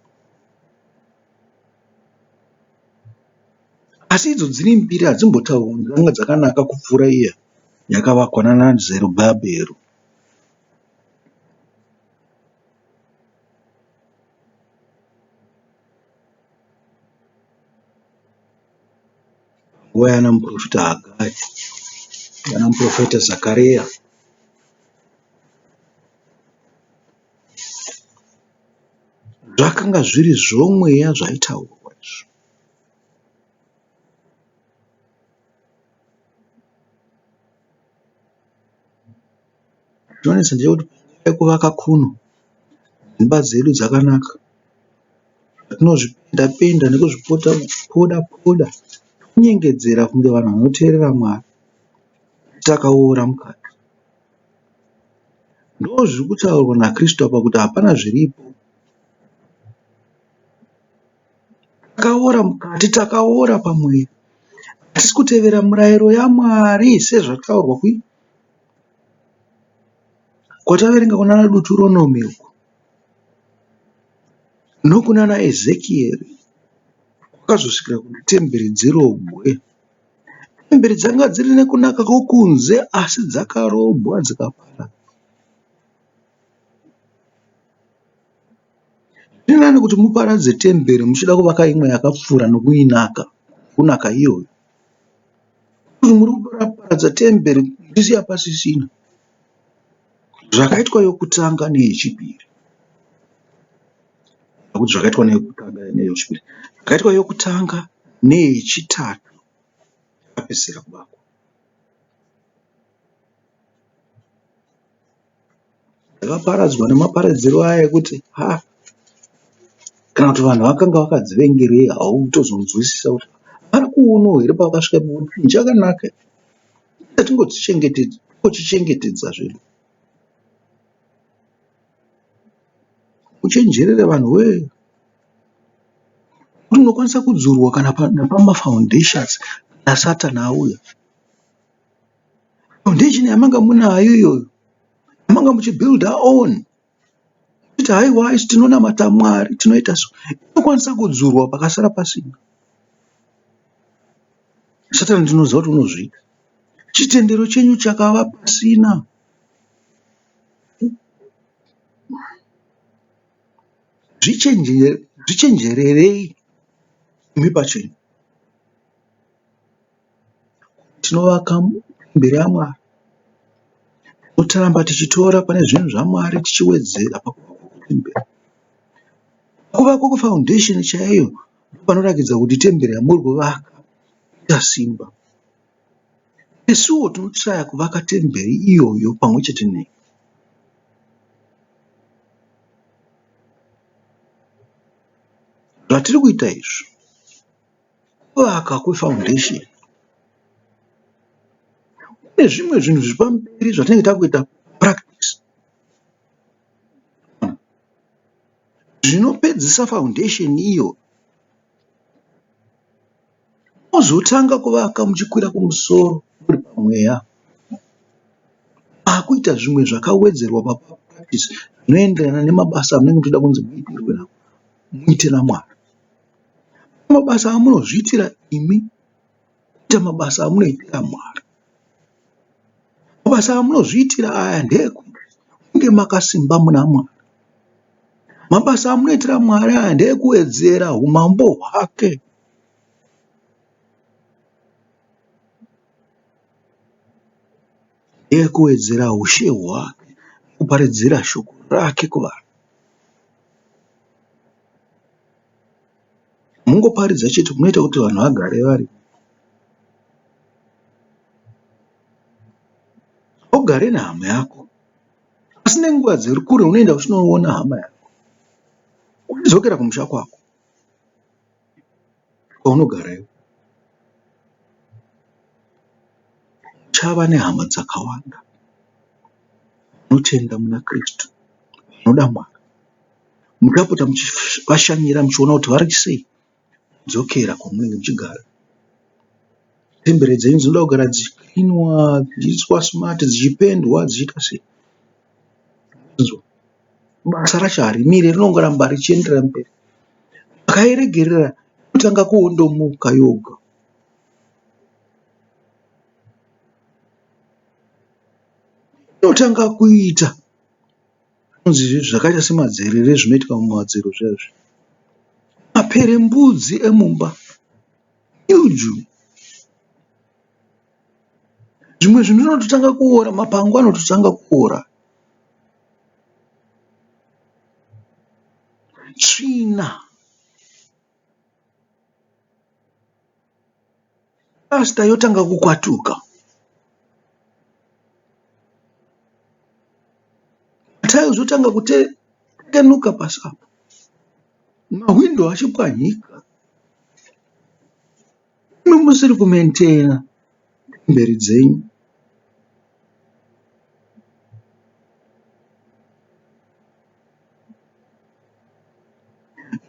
Asi idzo dziri mbiri hadzimbotaurwi dzanga dzakanaka kupfuura iya yakavakwa naZerubhabheri. Nguva yana muprofita Hagai yana muprofita Zakaria. Zvakanga zviri zvomweya zvaitaurwa izvo. Zvinonetsa ndechekuti panguva yekuvaka kuno dzimba dzedu dzakanaka, tinozvipenda-penda nekuzvipoda-poda kunyengedzera kunge vanhu vanoteerera Mwari takaora mukati. Ndozviri kutaurwa naKristu apa kuti hapana zviripo. Takaora mukati, takaora pamwiri. Hatisi kutevera murayiro yaMwari sezvataurwa kwataverenga kunana Deuteronomy uko nokunana Ezekieri Kwakazosvikira kuti temberi dzirobwe. Temberi dzanga dziri nekunaka kwokunze asi dzakarobwa dzikapara. Zvirinani kuti muparadze temberi muchida kuvaka imwe yakapfuura nokuinaka kunaka iyoyo. Kuti muri kuparadza temberi muchisiya pasisina. Zvakaitwa yokutanga neyechipiri. Kuti zvakaitwa neyokutanga neyechipiri. Zvakaitwa yokutanga neyechitatu. Yapedzisira kuvakwa. Dzakaparadzwa nemaparadziro aya ekuti kana kuti vanhu vakanga vakadzivengerei hautozonzwisisa kuti vari kuonawo here pavakasvika kuti chakanaka. Tingochichengetedza zvedu. Uchenjerere vanhu wee. Kuti unokwanisa kudzurwa kana napamafoundations kana Satani auya. Foundation yamanga munayo iyoyo. Yamanga muchibuilda on. Kuti haiwa isi tinonamata Mwari tinoita so. Inokwanisa kudzurwa pakasara pasina. Satani ndinoziva kuti unozviita. Chitendero chenyu chakava pasina. Zvichenjererei imi pachenyu. Tinovaka mberi yaMwari. Totaramba tichitora pane zvinhu zvaMwari tichiwedzera pakuvaka. Kuvakwa kwefoundation chaiyo panoratidza kuti temberi yamuri kuvaka yasimba. Nesuwo tinotraya kuvaka temberi iyoyo pamwe chete neyo. Zvatiri kuita izvi kuvaka kwefoundation. Kune zvimwe zvinhu zviri pamberi zvatinenge takuita practice. Zvinopedzisa foundation iyo. Mozotanga kuvaka muchikwira kumusoro muri pamweya. Akuita zvimwe zvakawedzerwa papractice zvinoenderana nemabasa amunenge muchida kunzi muite naMwari. Mabasa amunozviitira imi kuita mabasa amunoitira Mwari. Mabasa amunozviitira aya ndeekuti munge makasimba muna Mwari. Mabasa amunoitira Mwari aya ndeekuwedzera umambo hwake. Ndeekuwedzera ushe hwake. Kuparidzira shoko rake kuvanhu. Mungoparidza chete munoita kuti vanhu vagare vari. Ugare nehama yako. Asi nenguva dziri kure unoenda uchinoona hama yako. Uchidzokera kumusha kwako. Kwaunogarayo. Uchava nehama dzakawanda. Unotenda muna Kristu. Unoda Mwari. Muchapota muchivashanyira muchiona kuti vari sei. Dzokera kwamunenge muchigara. Temberi dzenyu dzinoda kugara dzichiklinwa, dzichiiswa smart, dzichipendwa, dzichiita sei. Basa racho harimiri rinongoramba richienderera mberi. Akairegerera inotanga kuondomuka yoga. Inotanga kuita zvakaita semadzerere zvinoitika mumadziro zvezvo. Maperembudzi emumba. Yuju. Zvimwe zvinhu zvinototanga kuora, mapango anototanga kuora. Tsvina. Pasta yotanga kukwatuka. Tails yotanga kutekenuka pasapo. Mahwindo achipwanyika. Imi musiri kumaintaina temberi dzenyu.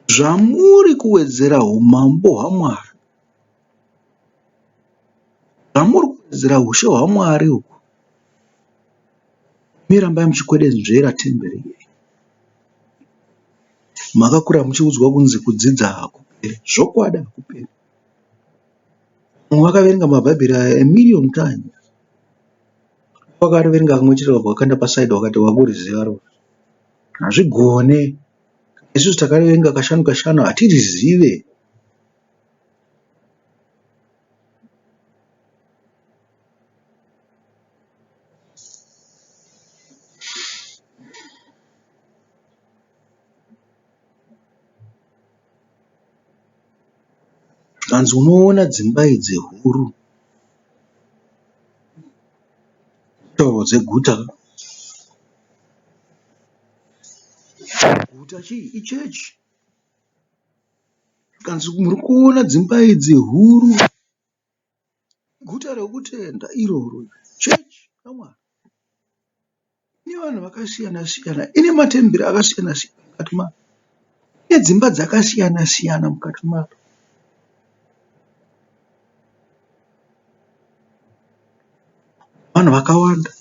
Zvamuri kuwedzera umambo hwaMwari. Zvamuri kuwedzera ushe hwaMwari uku. Mirambai muchikwedenzvera temberi iyi. Makakura muchiudzwa kunzi kudzidza hakuperi. hakuperi, zvokwadi hakuperi. Mumwe wakaverenga mabhaibheri aya emiliyoni times, wakaverenga kamwe chete wakanda pasaidi wakati wakuriziva ro. Hazvigone. Isusu takaverenga kashanu kashanu hatirizive. Kanzi unoona dzimba idzi huru, tauro dzeguta. Guta chii? Ichechi. Kanzi muri kuona dzimba idzi huru, guta rekutenda iroro, chechi yaMwari. Ine vanhu vakasiyana siyana, ine matemberi akasiyana siyana mukati mayo, ine dzimba dzakasiyana siyana mukati mayo. Vanhu vakawanda.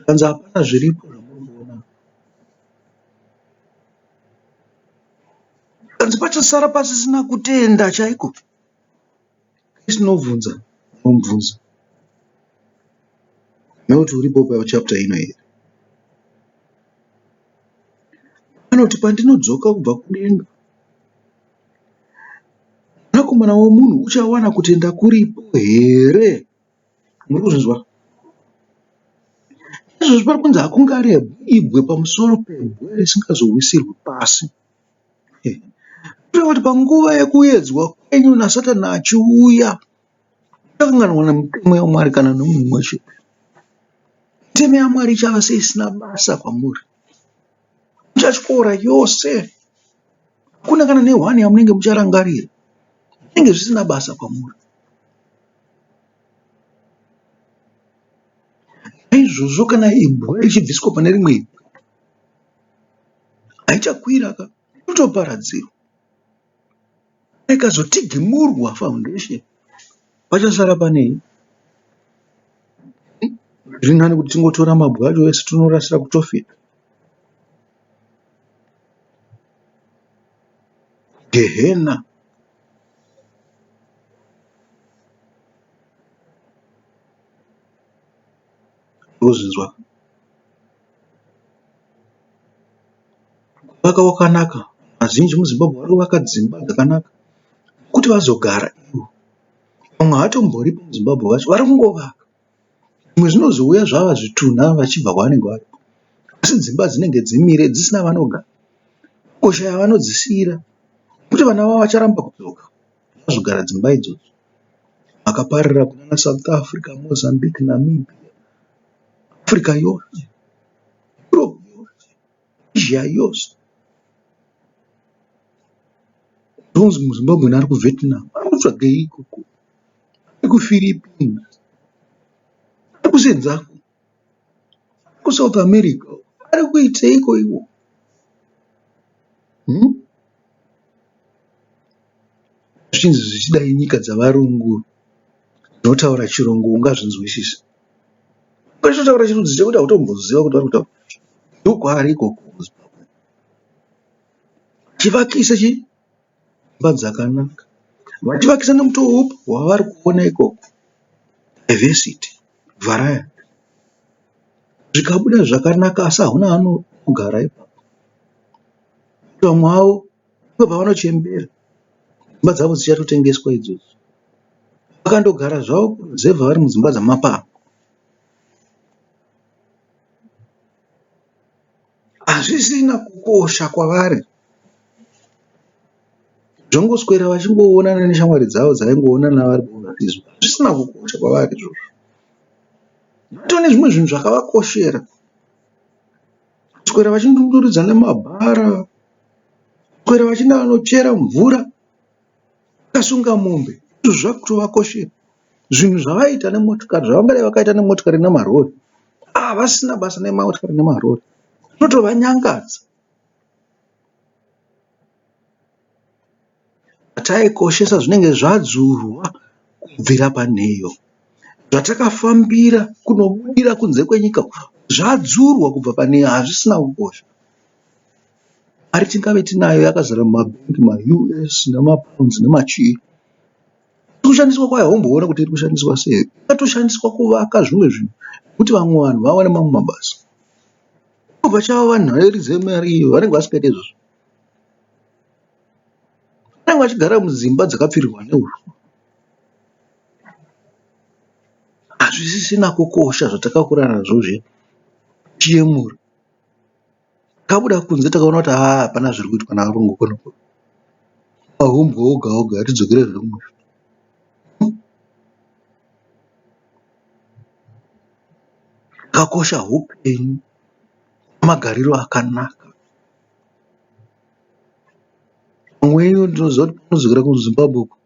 Kanzi hapana zviripo zvamurikuona. Kanzi pachasara pasisina kutenda chaiko. Isinovhunza, unomubvunza. Nekuti uripo pachapta ino here. Anoti pandinodzoka kubva kudenga, mwanakomana womunhu uchawana kutenda kuripo here? Muri kuzvinzwa? Izvozvo pari kunzi hakunge ari ibwe pamusoro pebwe risingazowisirwi pasi. Kureva kuti panguva yekuedzwa kwenyu naSatani achiuya, muchakanganwa nemitemo yaMwari kana nomunhu mumwe chete. Mitemo yaMwari ichava seisina basa kwamuri. Muchatyora yose. Hakuna kana nehwani yamunenge mucharangarira. Zvinenge zvisina basa kwamuri. Naizvozvo kana ibwe richibviswa pane rimwe ibwe, haichakwira ka, inotoparadzirwa. Ikazotigimurwa foundation, pachasara panei? Zviri nani kuti tingotora mabwe acho ese tonorasira kutofita. Gehena. Kuzvinzwa. Kuvaka wakanaka. Vazhinji muZimbabwe vari kuvaka dzimba dzakanaka kuti vazogara ivo. Vamwe hatomboripo muZimbabwe vacho, vari kungovaka. Zvimwe zvinozouya zvava zvitunha vachibva kwavanenge vari. Asi dzimba dzinenge dzimire dzisina vanogara. Koshaya vanodzisiyira kuti vana vavo vacharamba kudzoka vazogara dzimba idzodzo. Vakapararira kuna South Africa, Mozambique, Namibia, Africa yose, Europe yose, Asia yose. Ndonzi muZimbabwe ari kuVietnam, ari kutsvagei ikoko, ari kuPhilippines, ari kuSenzako, ari kuSouth America, ari kuiteiko iwo? Zvichinzi zvichidai nyika dzavarungu dzinotaura chirungu ungazvinzwisisa. Pachinotaura chirungu chekuti hautomboziva kuti vari kutaura. Ndokwaari ikoko muZimbabwe. Chivakisa dzimba dzakanaka. Vachivakisa nemutoo wavari kuona ikoko. Diversity, variety. Zvikabuda zvakanaka asi hauna anogara ipapo. Vamwe vavo ndipo pavanochembera. Dzimba dzavo dzichatotengeswa idzodzo. Vakandogara zvavo kuruzevha vari mudzimba dzamapango. Hazvisina kukosha kwavari. Zvongoswera vachingoonana neshamwari dzavo dzaingoonana vari kuvatizwa. Hazvisina kukosha kwavari izvozvo. Vatone zvimwe zvinhu zvakavakoshera. Kuswera vachindurudza nemabhara. Kuswera vachienda vanochera mvura. Vakasunga mombe. Izvo zvakutovakoshera. Zvinhu zvavaita nemotikari, zvavangadai vakaita nemotikari nemarori. Vasina basa nemotikari nemarori. Zvinotovanyangadza. Zvataikoshesa zvinenge zvadzurwa kubvira panheyo. Zvatakafambira kunobudira kunze kwenyika zvadzurwa kubva panheyo, hazvisina kukosha. Mari tingave tinayo yakazara mumabhengi, maUS namapounds nemachii. Kushandiswa kwayo haumboona kuti iri kushandiswa sei. Ikatoshandiswa kuvaka zvimwe zvinhu kuti vamwe vanhu vawane mamwe mabasa. Pachava vanhu vanoridze mari iyo vanenge vasingaiti izvozvo. Vanenge vachigara mudzimba dzakapfirirwa neuswa. Hazvisisina kukosha zvatakakura nazvo zviya. Chiyemura. Takabuda kunze takaona kuti hapana zviri kuitwa navarungu kuno. Mahumbwe oga oga tidzokere zviri kumusha. Kakosha upenyu, magariro akanaka. Mumweni ndinoziva kuti panozogera kuZimbabwe uko,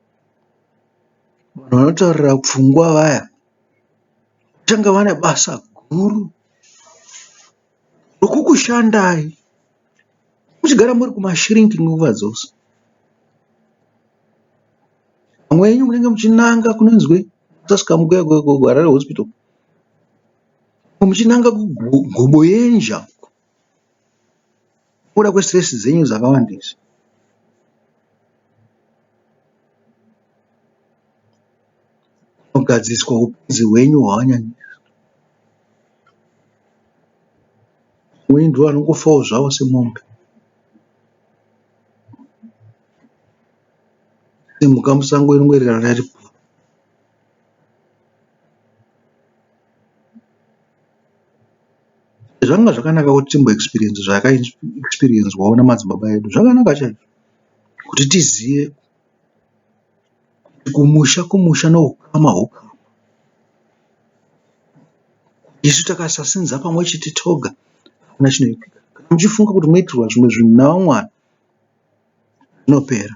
vanhu vanotaurira pfungwa vaya vachanga vane basa guru rokukushandai muchigara muri kumashiringi nguva dzose. Vamweni munenge muchinanga kunonzwi tasikamukuya kuHarare hospital, muchinanga kugobo yenja kuda kwestress dzenyu dzakawandisa. Kugadziswa upenzi hwenyu hwawanyanyisa. Mumweni ndiwo anongofawo zvavo semombe. Mhuka musango inongorerana iri. Zvanga zvakanaka kuti timbo experience zvakaexperiencwawo namadzibaba edu. Zvakanaka chaizvo kuti tizive kumusha nohukama hukama. Isu takasasinza pamwe chete toga hakuna chinoitika. Kana muchifunga kuti moitirwa zvimwe zvinhu navamwana zvinopera.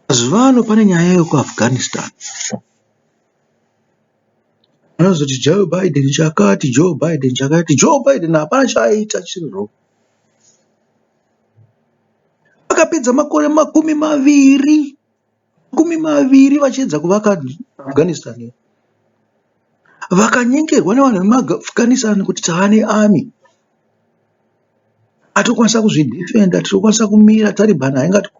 Mazuva ano pane nyaya yekuAfghanistan. Vanozoti Joe Biden chakati, Joe Biden chakati. Joe Biden hapana chaaita chiro. Vakapedza makore makumi maviri vachiedza kuvaka Afghanistan. Vakanyengerwa nevanhu vemuAfghanistan kuti taane army. Atokwanisa kuzvidefenda, tokwanisa kumira Taliban haingati.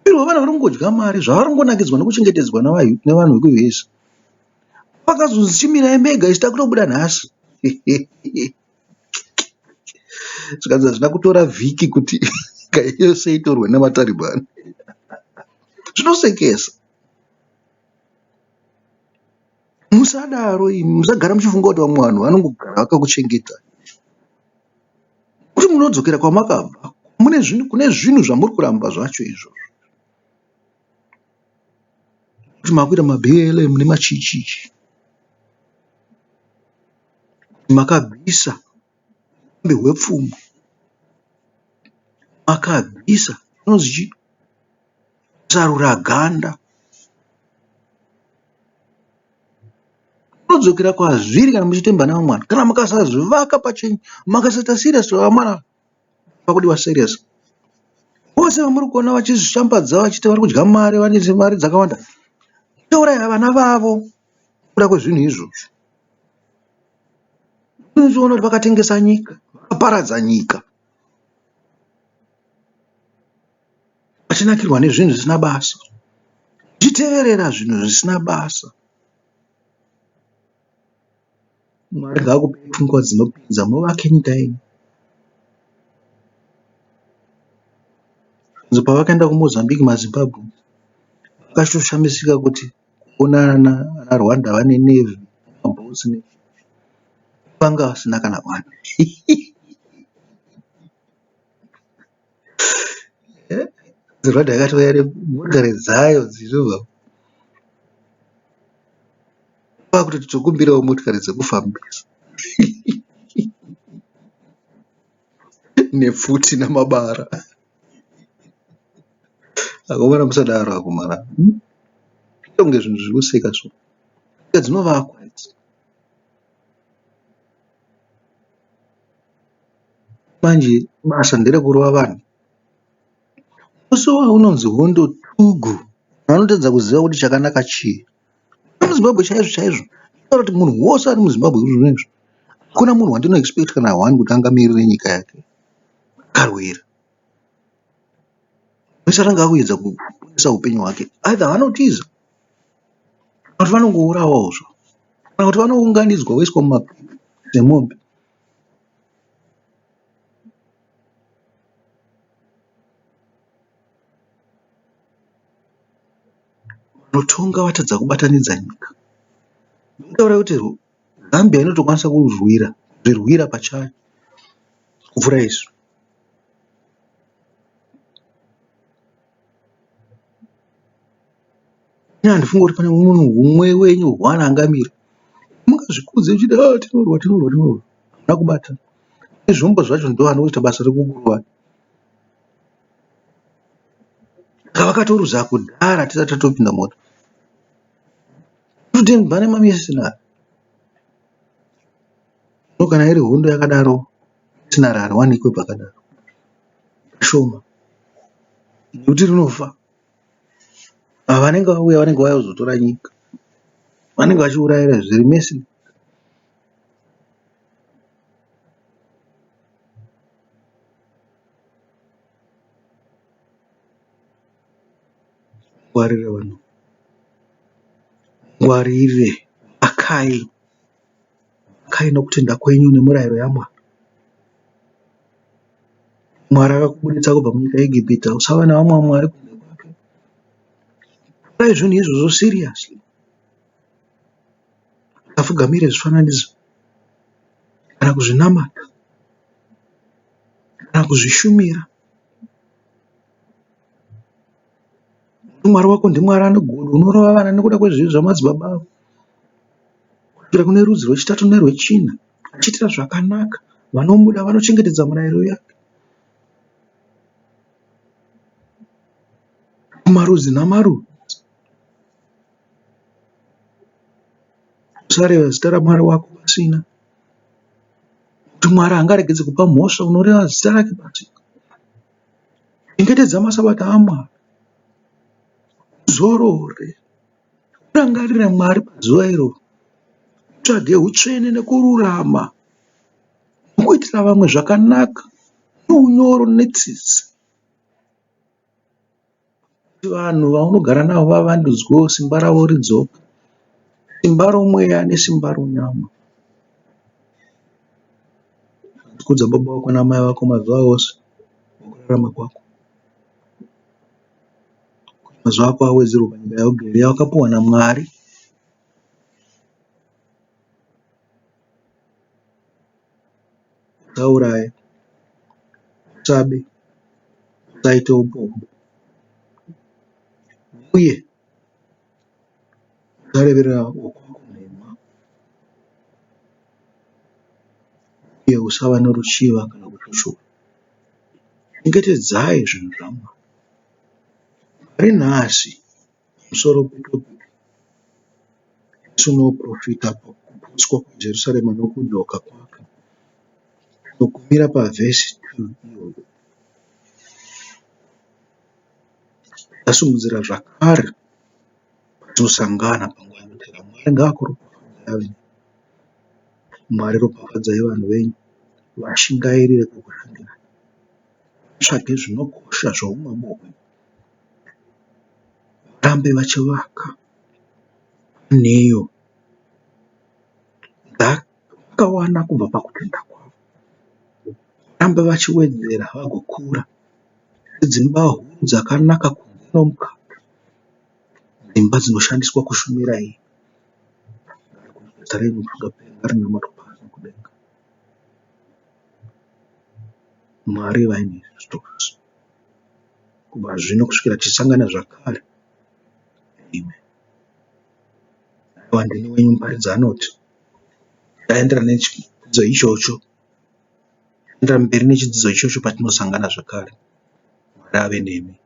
Vanhu varongodya mari zvavaronganakidzwa nokuchengetedzwa nevanhu vekuUS. Vakazonzi chimirai mega isu takutobuda nhasi. Zvikanzi hazvina kutora vhiki kuti nyika yose itorwe navaTaliban. Zvinosekesa. Musadaro, musagara muchifunga kuti vamwe vanhu vanongogara vakakuchengeta. Kuti munodzokera kwamakabva, kune zvinhu zvamuri kuramba zvacho izvozvo. Kuti makuita maBLM nemachichichi. Makabvisa ukambe hwepfuma. Makabvisa unonzi sarura ganda. Munodzokera kwazviri kana muchitemba navamwana. Kana mukasazvivaka pachenyu, makasaita serious vamwana pakudiwa serious. Vose vamuri kuona vachizvishambadza vachiti vari kudya mari, vane mari dzakawanda. Touraya vana vavo kuda kwezvinhu izvozvo. Unochiona kuti vakatengesa nyika, vakaparadza nyika. Vachinakirwa nezvinhu zvisina basa. Chiteverera zvinhu zvisina basa. Mwari ngaakupe pfungwa dzinopinza muvake nyika yenyu. Pavakaenda kuMozambique, maZimbabwe, vakatoshamisika kuti kuona ana Rwanda vane nevhi, mabhosi vanga vasina kana vana. Rwanda yakatouya nemotokari dzayo dzinobva pakuti titokumbirawo motokari dzekufambisa nepfuti namabara. Akaona musadaro akomana. Kunge zvinhu zviri kuseka zvo. Nyika dzinovakwa idzi. Manje basa nderekurova vanhu. Musowa unonzi hondo tugu. Vanotedza kuziva kuti chakanaka chii. MuZimbabwe chaizvo chaizvo. Kuti munhu wose ari muZimbabwe zvinezvi Kuna munhu wandino expect kana hwani kuti angamirire nyika yake akarwira. Vese anenge akuedza kuponesa upenyu hwake. Either vanotiza kana kuti vanongourawawo zvo kana kuti vanounganidzwa voiswa mumakwikwi semombe. Vanotonga vatadza kubatanidza nyika. Ndinotaura kuti Zambia inotokwanisa kuzvirwira pachayo kupfuura isu. Handifunga kuti pane munhu humwe wenyu hwana angamira. Mungazvikudze uchida tinorwa. Hamuna kubata. Nezvombo zvacho ndo vanoita basa rekukurwa. Vakatoruza kudhara tisati tatopinda moto. Totemba nemamisinari. Kana iri hondo yakadaro misinari hariwanikwe pakadaro. Shoma. Nekuti rinofa. Vanenge vauya vanenge vauya kuzotora nyika. Vanenge vachiurayira zviri mesi. Ngwarire vanhu. Ngwarire. Akai nokutenda kwenyu nemurayiro yaMwari. Mwari akakubuditsa kubva munyika yeIjipita. Usava navamwe vamwari kunze kwake. Torai zvinhu izvozvo seriously. Usapfugamire zvifananidzo kana kuzvinamata kana kuzvishumira. Mwari wako ndimwari ane godo. Unorova vana nekuda kwezvivi zvamadzibaba avo. Kusvikira kune rudzi rwechitatu nerwechina. Achiitira zvakanaka. Vanomuda vanochengetedza murayiro yake. Marudzi namarudzi. Usareva zita raMwari wako pasina. Kuti Mwari hangaregedze kupa mhosva unoreva zita rake pasina. Chengetedza masabata aMwari. Uzorore. Urangarire Mwari pazuva iroro. Utsvage utsvene nekururama. Kuitira vamwe zvakanaka. Nounyoro netsitsi. Vanhu vaunogara navo vavandudzwewo simba ravo ridzoke. Simba romweya nesimba ronyama. Kudza baba vako namai vako mazuva ose mukurarama kwako. Mazuva ako awedzerwe panyika yaugere yawakapiwa naMwari. Usauraye. Usabe. Usaite upombwe. Uye usareverera wokwako nhema. Uye usava noruchiva kana kutushura. Chengetedzai zvinhu zvaMwari. Ari nhasi pamusoro petopiki unoporofita pokuputswa kweJerusarema nokudzoka kwake. Togumira pavhesi 2 iyoyo. Tasimudzira zvakare patinosangana panguva inotevera. Mwari ngaakuropafadzai. Mwari ropafadzai vanhu venyu. Vashingairire kukushandira. Tsvage zvinokosha zvoumambo hwenyu. Varambe vachivaka neyo dzakawana kubva pakutenda kwavo. Varambe vachiwedzera vagokura. Dzimba huru dzakanaka kunze nomukati. Dzimba dzinoshandiswa kushumirai. Jerusarema rinamato pasi kudenga. Mwari vaine zvitose. Kubva zvino kusvikira tichisangana zvakare. Amen. Ndini wenyu muparidzi anoti taendera nechidzidzo ichocho. Taendera mberi nechidzidzo ichocho patinosangana zvakare. Mwari ave nemi.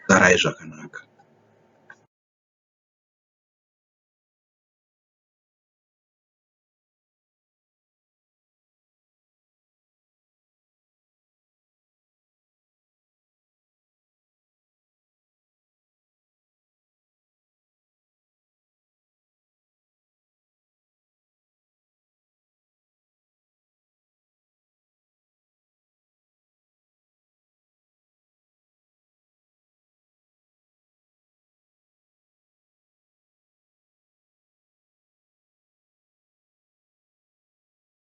Garai zvakanaka.